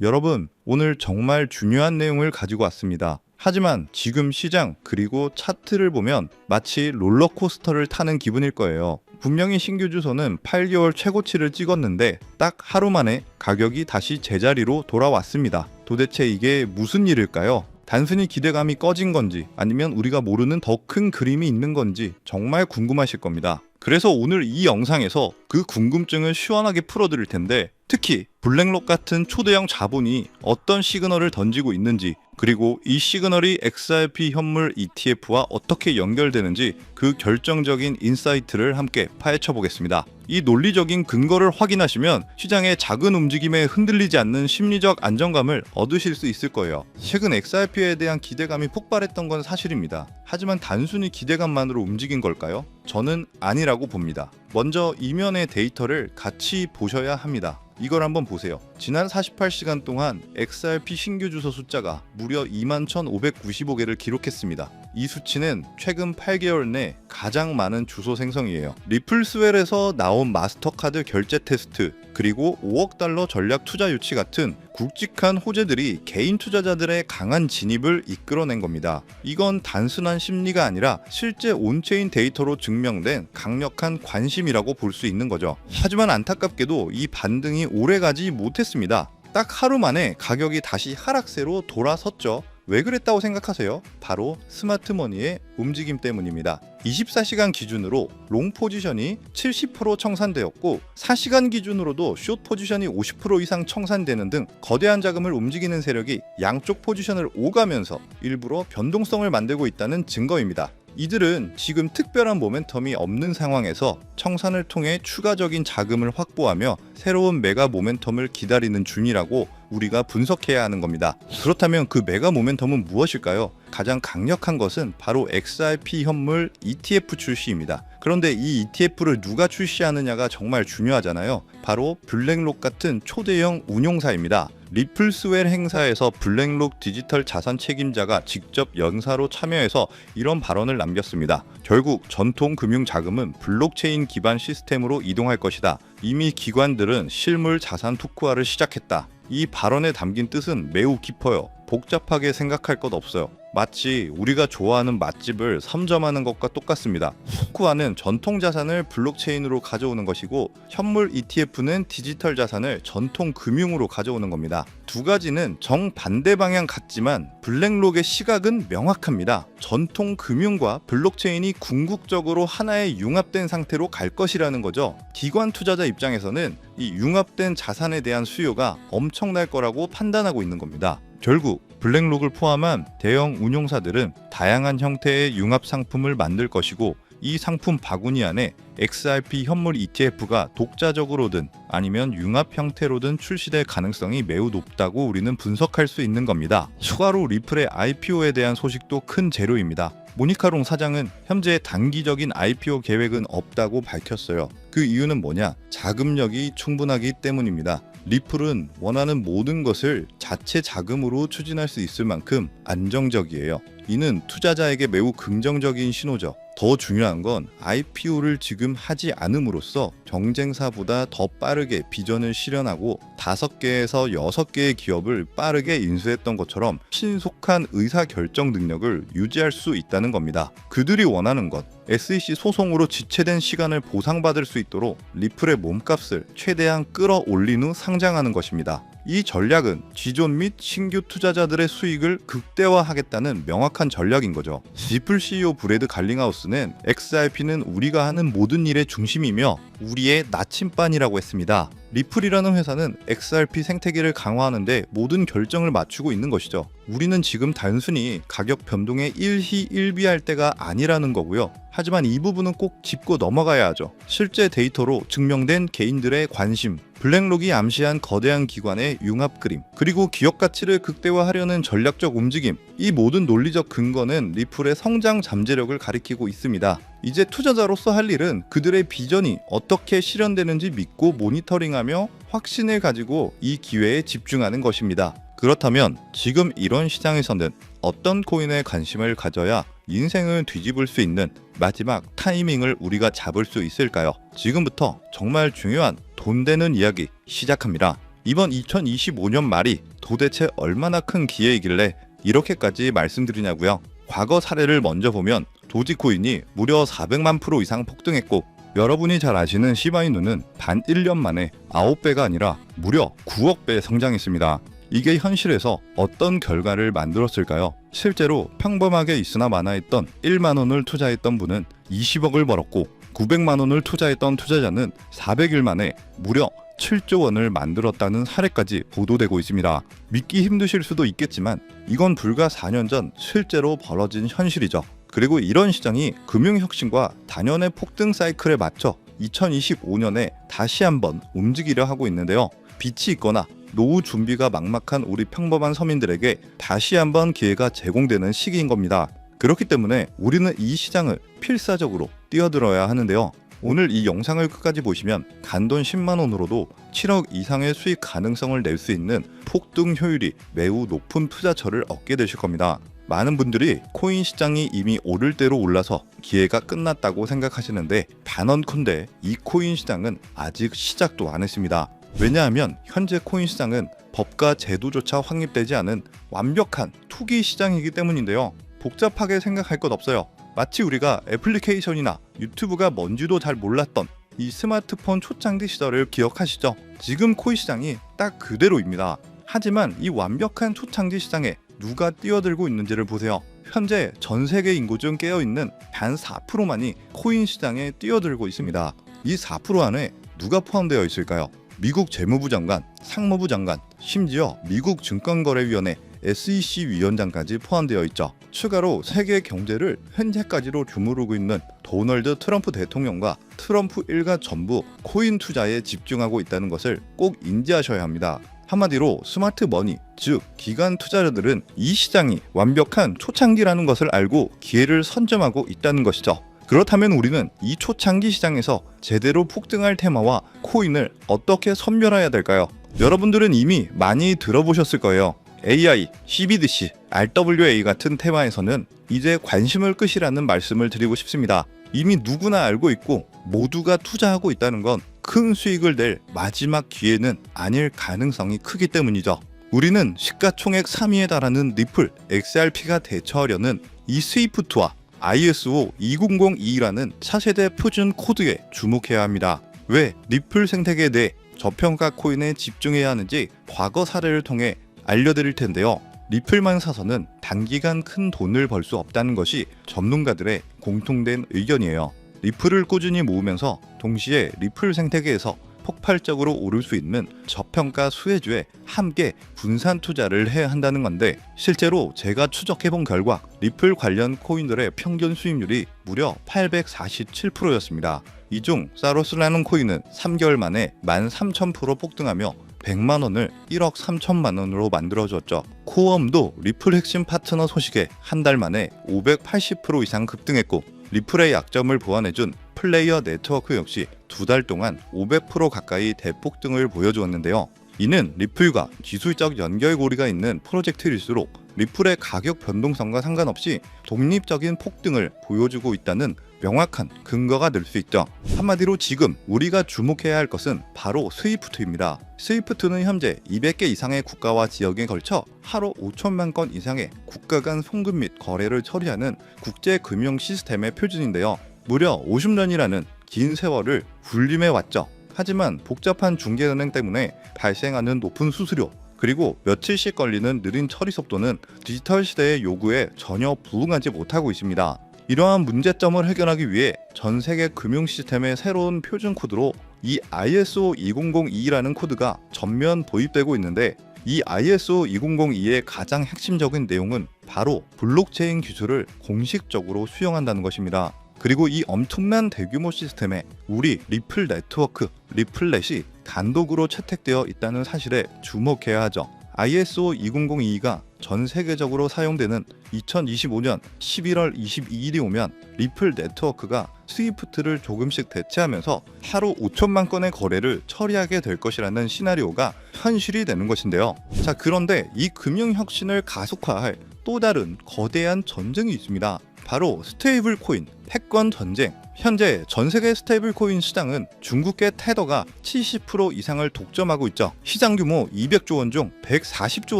여러분, 오늘 정말 중요한 내용을 가지고 왔습니다. 하지만 지금 시장 그리고 차트를 보면 마치 롤러코스터를 타는 기분일 거예요. 분명히 신규 주소는 8개월 최고치를 찍었는데 딱 하루 만에 가격이 다시 제자리로 돌아왔습니다. 도대체 이게 무슨 일일까요? 단순히 기대감이 꺼진 건지 아니면 우리가 모르는 더 큰 그림이 있는 건지 정말 궁금하실 겁니다. 그래서 오늘 이 영상에서 그 궁금증을 시원하게 풀어드릴 텐데, 특히 블랙록 같은 초대형 자본이 어떤 시그널을 던지고 있는지, 그리고 이 시그널이 XRP 현물 ETF와 어떻게 연결되는지 그 결정적인 인사이트를 함께 파헤쳐 보겠습니다. 이 논리적인 근거를 확인하시면 시장의 작은 움직임에 흔들리지 않는 심리적 안정감을 얻으실 수 있을 거예요. 최근 XRP에 대한 기대감이 폭발했던 건 사실입니다. 하지만 단순히 기대감만으로 움직인 걸까요? 저는 아니라고 봅니다. 먼저 이면의 데이터를 같이 보셔야 합니다. 이걸 한번 보세요. 지난 48시간 동안 XRP 신규 주소 숫자가 무려 21,595개를 기록했습니다. 이 수치는 최근 8개월 내 가장 많은 주소 생성이에요. 리플스웰에서 나온 마스터카드 결제 테스트, 그리고 5억 달러 전략 투자 유치 같은 굵직한 호재들이 개인 투자자들의 강한 진입을 이끌어낸 겁니다. 이건 단순한 심리가 아니라 실제 온체인 데이터로 증명된 강력한 관심이라고 볼 수 있는 거죠. 하지만 안타깝게도 이 반등이 오래가지 못했습니다. 딱 하루 만에 가격이 다시 하락세로 돌아섰죠. 왜 그랬다고 생각하세요? 바로 스마트머니의 움직임 때문입니다. 24시간 기준으로 롱 포지션이 70% 청산되었고 4시간 기준으로도 숏 포지션이 50% 이상 청산되는 등 거대한 자금을 움직이는 세력이 양쪽 포지션을 오가면서 일부러 변동성을 만들고 있다는 증거입니다. 이들은 지금 특별한 모멘텀이 없는 상황에서 청산을 통해 추가적인 자금을 확보하며 새로운 메가 모멘텀을 기다리는 중이라고 우리가 분석해야 하는 겁니다. 그렇다면 그 메가 모멘텀은 무엇일까요? 가장 강력한 것은 바로 XRP 현물 ETF 출시입니다. 그런데 이 ETF를 누가 출시하느냐가 정말 중요하잖아요. 바로 블랙록 같은 초대형 운용사입니다. 리플스웰 행사에서 블랙록 디지털 자산 책임자가 직접 연사로 참여해서 이런 발언을 남겼습니다. 결국 전통 금융 자금은 블록체인 기반 시스템으로 이동할 것이다. 이미 기관들은 실물 자산 투자를 시작했다. 이 발언에 담긴 뜻은 매우 깊어요. 복잡하게 생각할 것 없어요. 마치 우리가 좋아하는 맛집을 선점하는 것과 똑같습니다. 토쿠화는 전통 자산을 블록체인으로 가져오는 것이고 현물 ETF는 디지털 자산을 전통 금융으로 가져오는 겁니다. 두 가지는 정반대 방향 같지만 블랙록의 시각은 명확합니다. 전통 금융과 블록체인이 궁극적으로 하나의 융합된 상태로 갈 것이라는 거죠. 기관 투자자 입장에서는 이 융합된 자산에 대한 수요가 엄청날 거라고 판단하고 있는 겁니다. 결국 블랙록을 포함한 대형 운용사들은 다양한 형태의 융합 상품을 만들 것이고 이 상품 바구니 안에 XRP 현물 ETF가 독자적으로든 아니면 융합 형태로든 출시될 가능성이 매우 높다고 우리는 분석할 수 있는 겁니다. 추가로 리플의 IPO에 대한 소식도 큰 재료입니다. 모니카롱 사장은 현재 단기적인 IPO 계획은 없다고 밝혔어요. 그 이유는 뭐냐? 자금력이 충분하기 때문입니다. 리플은 원하는 모든 것을 자체 자금으로 추진할 수 있을 만큼 안정적이에요. 이는 투자자에게 매우 긍정적인 신호죠. 더 중요한 건 IPO를 지금 하지 않음으로써 경쟁사보다 더 빠르게 비전을 실현하고 5개에서 6개의 기업을 빠르게 인수했던 것처럼 신속한 의사결정 능력을 유지할 수 있다는 겁니다. 그들이 원하는 것, SEC 소송으로 지체된 시간을 보상받을 수 있도록 리플의 몸값을 최대한 끌어올린 후 상장하는 것입니다. 이 전략은 기존 및 신규 투자자들의 수익을 극대화하겠다는 명확한 전략인 거죠. 리플 CEO 브래드 갈링하우스는 XRP는 우리가 하는 모든 일의 중심이며 우리의 나침반이라고 했습니다. 리플이라는 회사는 XRP 생태계를 강화하는데 모든 결정을 맞추고 있는 것이죠. 우리는 지금 단순히 가격 변동에 일희일비할 때가 아니라는 거고요. 하지만 이 부분은 꼭 짚고 넘어가야 하죠. 실제 데이터로 증명된 개인들의 관심, 블랙록이 암시한 거대한 기관의 융합 그림, 그리고 기업 가치를 극대화하려는 전략적 움직임, 이 모든 논리적 근거는 리플의 성장 잠재력을 가리키고 있습니다. 이제 투자자로서 할 일은 그들의 비전이 어떻게 실현되는지 믿고 모니터링하며 확신을 가지고 이 기회에 집중하는 것입니다. 그렇다면 지금 이런 시장에서는 어떤 코인에 관심을 가져야 인생을 뒤집을 수 있는 마지막 타이밍을 우리가 잡을 수 있을까요? 지금부터 정말 중요한 돈 되는 이야기 시작합니다. 이번 2025년 말이 도대체 얼마나 큰 기회이길래 이렇게까지 말씀드리냐고요? 과거 사례를 먼저 보면 도지코인이 무려 400만 프로 이상 폭등했고, 여러분이 잘 아시는 시바이누는 단 1년 만에 9배가 아니라 무려 9억 배 성장했습니다. 이게 현실에서 어떤 결과를 만들었을까요? 실제로 평범하게 있으나 마나했던 1만 원을 투자했던 분은 20억을 벌었고, 900만 원을 투자했던 투자자는 400일 만에 무려 7조 원을 만들었다는 사례까지 보도되고 있습니다. 믿기 힘드실 수도 있겠지만 이건 불과 4년 전 실제로 벌어진 현실이죠. 그리고 이런 시장이 금융혁신과 단연의 폭등 사이클에 맞춰 2025년에 다시 한번 움직이려 하고 있는데요. 빚이 있거나 노후 준비가 막막한 우리 평범한 서민들에게 다시 한번 기회가 제공되는 시기인 겁니다. 그렇기 때문에 우리는 이 시장을 필사적으로 뛰어들어야 하는데요. 오늘 이 영상을 끝까지 보시면 단돈 10만 원으로도 7억 이상의 수익 가능성을 낼 수 있는 폭등 효율이 매우 높은 투자처를 얻게 되실 겁니다. 많은 분들이 코인 시장이 이미 오를 대로 올라서 기회가 끝났다고 생각하시는데, 단언컨대 이 코인 시장은 아직 시작도 안 했습니다. 왜냐하면 현재 코인 시장은 법과 제도조차 확립되지 않은 완벽한 투기 시장이기 때문인데요. 복잡하게 생각할 것 없어요. 마치 우리가 애플리케이션이나 유튜브가 뭔지도 잘 몰랐던 이 스마트폰 초창기 시절을 기억하시죠? 지금 코인 시장이 딱 그대로입니다. 하지만 이 완벽한 초창기 시장에 누가 뛰어들고 있는지를 보세요. 현재 전 세계 인구 중 깨어있는 단 4%만이 코인 시장에 뛰어들고 있습니다. 이 4% 안에 누가 포함되어 있을까요? 미국 재무부 장관, 상무부 장관, 심지어 미국 증권거래위원회 SEC 위원장까지 포함되어 있죠. 추가로 세계 경제를 현재까지로 주무르고 있는 도널드 트럼프 대통령과 트럼프 일가 전부 코인 투자에 집중하고 있다는 것을 꼭 인지하셔야 합니다. 한마디로 스마트 머니, 즉 기관 투자자들은 이 시장이 완벽한 초창기라는 것을 알고 기회를 선점하고 있다는 것이죠. 그렇다면 우리는 이 초창기 시장에서 제대로 폭등할 테마와 코인을 어떻게 선별해야 될까요? 여러분들은 이미 많이 들어보셨을 거예요. AI, CBDC, RWA 같은 테마에서는 이제 관심을 끄시라는 말씀을 드리고 싶습니다. 이미 누구나 알고 있고 모두가 투자하고 있다는 건 큰 수익을 낼 마지막 기회는 아닐 가능성이 크기 때문이죠. 우리는 시가총액 3위에 달하는 리플, XRP가 대처하려는 이 스위프트와 ISO 2002라는 차세대 표준 코드에 주목해야 합니다. 왜 리플 생태계 내 저평가 코인에 집중해야 하는지 과거 사례를 통해 알려드릴 텐데요. 리플만 사서는 단기간 큰 돈을 벌 수 없다는 것이 전문가들의 공통된 의견이에요. 리플을 꾸준히 모으면서 동시에 리플 생태계에서 폭발적으로 오를 수 있는 저평가 수혜주에 함께 분산 투자를 해야 한다는 건데, 실제로 제가 추적해본 결과 리플 관련 코인들의 평균 수익률이 무려 847%였습니다. 이 중 사로스라는 코인은 3개월 만에 13,000% 폭등하며 100만 원을 1억 3천만 원으로 만들어줬죠. 코엄도 리플 핵심 파트너 소식에 한 달 만에 580% 이상 급등했고, 리플의 약점을 보완해준 플레이어 네트워크 역시 2달 동안 500% 가까이 대폭등을 보여주었는데요. 이는 리플과 기술적 연결고리가 있는 프로젝트일수록 리플의 가격 변동성과 상관없이 독립적인 폭등을 보여주고 있다는 명확한 근거가 될 수 있죠. 한마디로 지금 우리가 주목해야 할 것은 바로 스위프트입니다. 스위프트는 현재 200개 이상의 국가와 지역에 걸쳐 하루 5천만 건 이상의 국가 간 송금 및 거래를 처리하는 국제 금융 시스템의 표준인데요. 무려 50년이라는 긴 세월을 군림해 왔죠. 하지만 복잡한 중개은행 때문에 발생하는 높은 수수료, 그리고 며칠씩 걸리는 느린 처리 속도는 디지털 시대의 요구에 전혀 부응하지 못하고 있습니다. 이러한 문제점을 해결하기 위해 전 세계 금융 시스템의 새로운 표준 코드로 이 ISO 2002라는 코드가 전면 도입되고 있는데, 이 ISO 2002의 가장 핵심적인 내용은 바로 블록체인 기술을 공식적으로 수용한다는 것입니다. 그리고 이 엄청난 대규모 시스템에 우리 리플 네트워크, 리플렛이 단독으로 채택되어 있다는 사실에 주목해야 하죠. ISO 2002가 전 세계적으로 사용되는 2025년 11월 22일이 오면 리플 네트워크가 스위프트를 조금씩 대체하면서 하루 5천만 건의 거래를 처리하게 될 것이라는 시나리오가 현실이 되는 것인데요. 자, 그런데 이 금융혁신을 가속화할 또 다른 거대한 전쟁이 있습니다. 바로 스테이블 코인, 패권 전쟁, 현재 전 세계 스테이블 코인 시장은 중국계 테더가 70% 이상을 독점하고 있죠. 시장 규모 200조 원 중 140조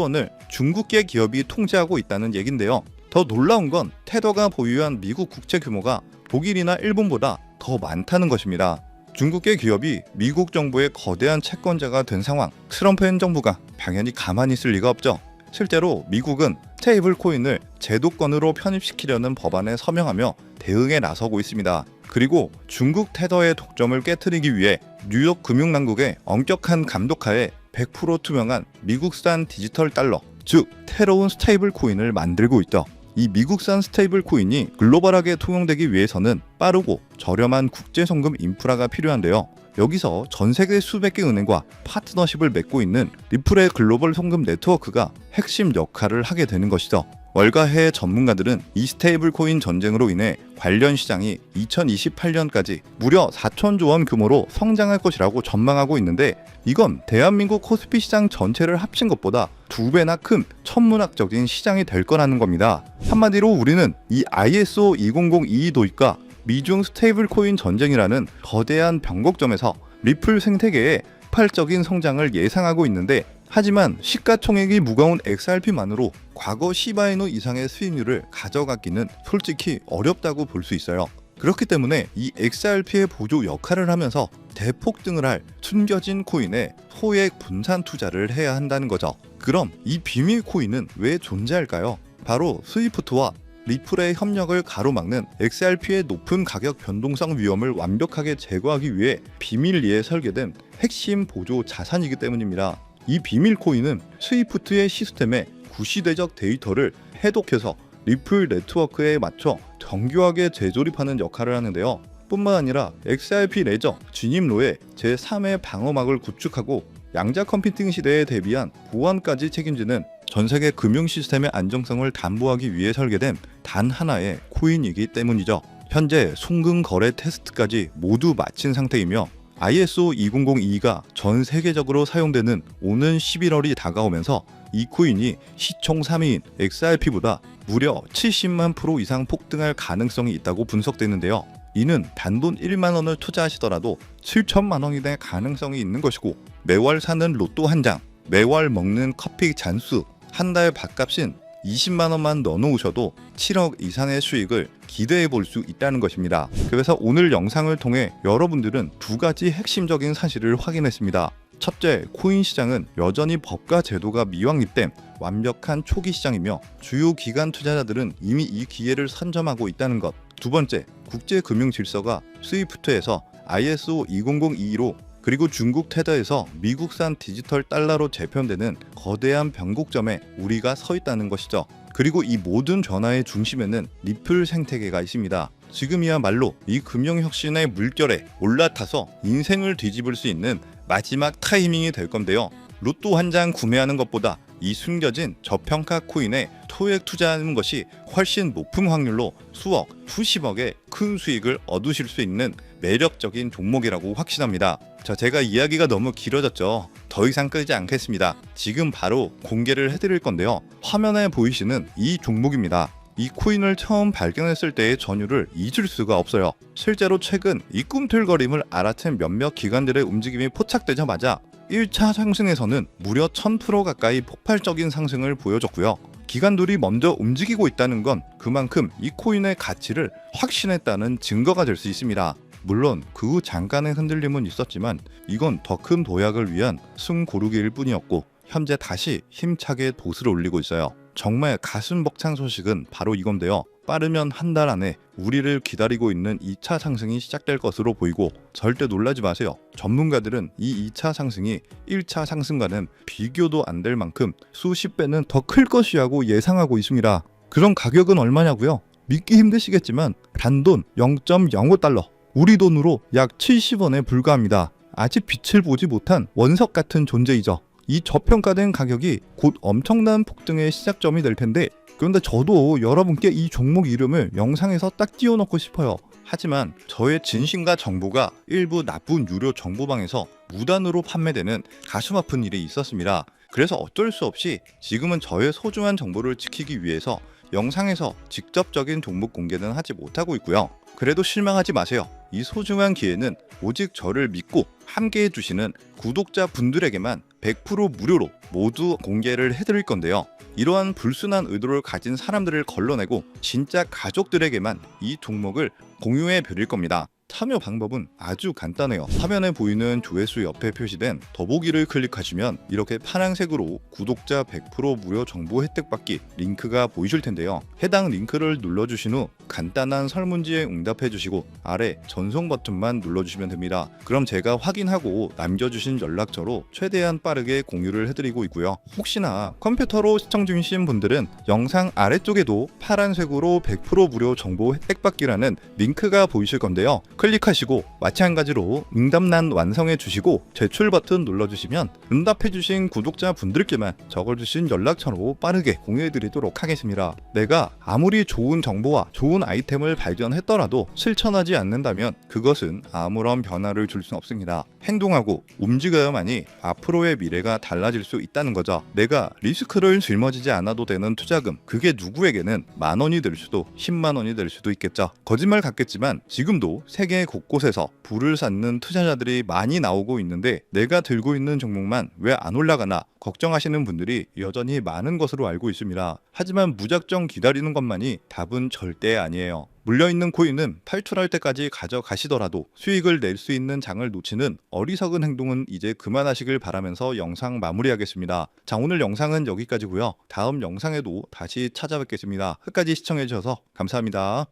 원을 중국계 기업이 통제하고 있다는 얘긴데요. 더 놀라운 건 테더가 보유한 미국 국채 규모가 독일이나 일본보다 더 많다는 것입니다. 중국계 기업이 미국 정부의 거대한 채권자가 된 상황, 트럼프 행정부가 당연히 가만히 있을 리가 없죠. 실제로 미국은 스테이블 코인을 제도권으로 편입시키려는 법안에 서명하며 대응에 나서고 있습니다. 그리고 중국 테더의 독점을 깨트리기 위해 뉴욕 금융당국의 엄격한 감독하에 100% 투명한 미국산 디지털 달러, 즉 새로운 스테이블 코인을 만들고 있죠. 이 미국산 스테이블 코인이 글로벌하게 통용되기 위해서는 빠르고 저렴한 국제송금 인프라가 필요한데요. 여기서 전 세계 수백 개 은행과 파트너십을 맺고 있는 리플의 글로벌 송금 네트워크가 핵심 역할을 하게 되는 것이죠. 월가 해외 전문가들은 이 스테이블 코인 전쟁으로 인해 관련 시장이 2028년까지 무려 4천조 원 규모로 성장할 것이라고 전망하고 있는데, 이건 대한민국 코스피 시장 전체를 합친 것보다 2배나 큰 천문학적인 시장이 될 거라는 겁니다. 한마디로 우리는 이 ISO 20022 도입과 미중 스테이블 코인 전쟁이라는 거대한 변곡점에서 리플 생태계의 폭발적인 성장을 예상하고 있는데, 하지만 시가총액이 무거운 XRP만으로 과거 시바이노 이상의 수익률을 가져가기는 솔직히 어렵다고 볼 수 있어요. 그렇기 때문에 이 XRP의 보조 역할을 하면서 대폭등을 할 숨겨진 코인에 소액 분산 투자를 해야 한다는 거죠. 그럼 이 비밀 코인은 왜 존재할까요? 바로 스위프트와 리플의 협력을 가로막는 XRP의 높은 가격 변동성 위험을 완벽하게 제거하기 위해 비밀리에 설계된 핵심 보조 자산이기 때문입니다. 이 비밀 코인은 스위프트의 시스템에 구시대적 데이터를 해독해서 리플 네트워크에 맞춰 정교하게 재조립하는 역할을 하는데요. 뿐만 아니라 XRP 레저 진입로에 제3의 방어막을 구축하고 양자 컴퓨팅 시대에 대비한 보안까지 책임지는 전 세계 금융 시스템의 안정성을 담보하기 위해 설계된 단 하나의 코인이기 때문이죠. 현재 송금 거래 테스트까지 모두 마친 상태이며 ISO 20022가 전 세계적으로 사용되는 오는 11월이 다가오면서 이 코인이 시총 3위인 XRP보다 무려 70만 % 이상 폭등할 가능성이 있다고 분석되는데요. 이는 단돈 1만 원을 투자하시더라도 7천만 원이 될 가능성이 있는 것이고, 매월 사는 로또 한 장, 매월 먹는 커피 잔수, 한 달 밥값인 20만 원만 넣어놓으셔도 7억 이상의 수익을 기대해 볼 수 있다는 것입니다. 그래서 오늘 영상을 통해 여러분들은 두 가지 핵심적인 사실을 확인했습니다. 첫째, 코인 시장은 여전히 법과 제도가 미확립된 완벽한 초기 시장이며 주요 기관 투자자들은 이미 이 기회를 선점하고 있다는 것. 두 번째, 국제 금융 질서가 스위프트에서 ISO 20022로 그리고 중국 테더에서 미국산 디지털 달러로 재편되는 거대한 변곡점에 우리가 서 있다는 것이죠. 그리고 이 모든 변화의 중심에는 리플 생태계가 있습니다. 지금이야말로 이 금융혁신의 물결에 올라타서 인생을 뒤집을 수 있는 마지막 타이밍이 될 건데요. 로또 한 장 구매하는 것보다 이 숨겨진 저평가 코인에 토액 투자하는 것이 훨씬 높은 확률로 수억, 수십억의 큰 수익을 얻으실 수 있는 매력적인 종목이라고 확신합니다. 제가 이야기가 너무 길어졌죠. 더 이상 끌지 않겠습니다. 지금 바로 공개를 해드릴 건데요. 화면에 보이시는 이 종목입니다. 이 코인을 처음 발견했을 때의 전율을 잊을 수가 없어요. 실제로 최근 이 꿈틀거림을 알아챈 몇몇 기관들의 움직임이 포착되자마자 1차 상승에서는 무려 1000% 가까이 폭발적인 상승을 보여줬고요. 기관들이 먼저 움직이고 있다는 건 그만큼 이 코인의 가치를 확신했다는 증거가 될 수 있습니다. 물론 그 후 잠깐의 흔들림은 있었지만 이건 더 큰 도약을 위한 숨고르기일 뿐이었고, 현재 다시 힘차게 돛을 올리고 있어요. 정말 가슴 벅찬 소식은 바로 이건데요. 빠르면 한 달 안에 우리를 기다리고 있는 2차 상승이 시작될 것으로 보이고, 절대 놀라지 마세요. 전문가들은 이 2차 상승이 1차 상승과는 비교도 안 될 만큼 수십 배는 더 클 것이라고 예상하고 있습니다. 그럼 가격은 얼마냐고요? 믿기 힘드시겠지만 단돈 0.05달러, 우리 돈으로 약 70원에 불과합니다. 아직 빛을 보지 못한 원석 같은 존재이죠. 이 저평가된 가격이 곧 엄청난 폭등의 시작점이 될 텐데, 그런데 저도 여러분께 이 종목 이름을 영상에서 딱 띄워놓고 싶어요. 하지만 저의 진심과 정보가 일부 나쁜 유료 정보방에서 무단으로 판매되는 가슴 아픈 일이 있었습니다. 그래서 어쩔 수 없이 지금은 저의 소중한 정보를 지키기 위해서 영상에서 직접적인 종목 공개는 하지 못하고 있고요. 그래도 실망하지 마세요. 이 소중한 기회는 오직 저를 믿고 함께 해주시는 구독자 분들에게만 100% 무료로 모두 공개를 해드릴 건데요. 이러한 불순한 의도를 가진 사람들을 걸러내고 진짜 가족들에게만 이 종목을 공유해 드릴 겁니다. 참여 방법은 아주 간단해요. 화면에 보이는 조회수 옆에 표시된 더보기를 클릭하시면 이렇게 파란색으로 구독자 100% 무료 정보 혜택 받기 링크가 보이실 텐데요. 해당 링크를 눌러주신 후 간단한 설문지에 응답해 주시고 아래 전송 버튼만 눌러주시면 됩니다. 그럼 제가 확인하고 남겨주신 연락처로 최대한 빠르게 공유를 해드리고 있고요. 혹시나 컴퓨터로 시청 중이신 분들은 영상 아래쪽에도 파란색으로 100% 무료 정보 혜택 받기라는 링크가 보이실 건데요. 클릭하시고 마찬가지로 응답란 완성해 주시고 제출 버튼 눌러주시면 응답해 주신 구독자 분들께만 적어주신 연락처로 빠르게 공유해 드리도록 하겠습니다. 내가 아무리 좋은 정보와 좋은 아이템을 발견했더라도 실천하지 않는다면 그것은 아무런 변화를 줄 수 없습니다. 행동하고 움직여야만이 앞으로의 미래가 달라질 수 있다는 거죠. 내가 리스크를 짊어지지 않아도 되는 투자금, 그게 누구에게는 10,000원이 될 수도 10만 원이 될 수도 있겠죠. 거짓말 같겠지만 지금도 세계 곳곳에서 부를 쌓는 투자자들이 많이 나오고 있는데 내가 들고 있는 종목만 왜 안 올라가나 걱정하시는 분들이 여전히 많은 것으로 알고 있습니다. 하지만 무작정 기다리는 것만이 답은 절대 아니에요. 물려있는 코인은 팔출할 때까지 가져가시더라도 수익을 낼 수 있는 장을 놓치는 어리석은 행동은 이제 그만하시길 바라면서 영상 마무리하겠습니다. 자, 오늘 영상은 여기까지고요. 다음 영상에도 다시 찾아뵙겠습니다. 끝까지 시청해주셔서 감사합니다.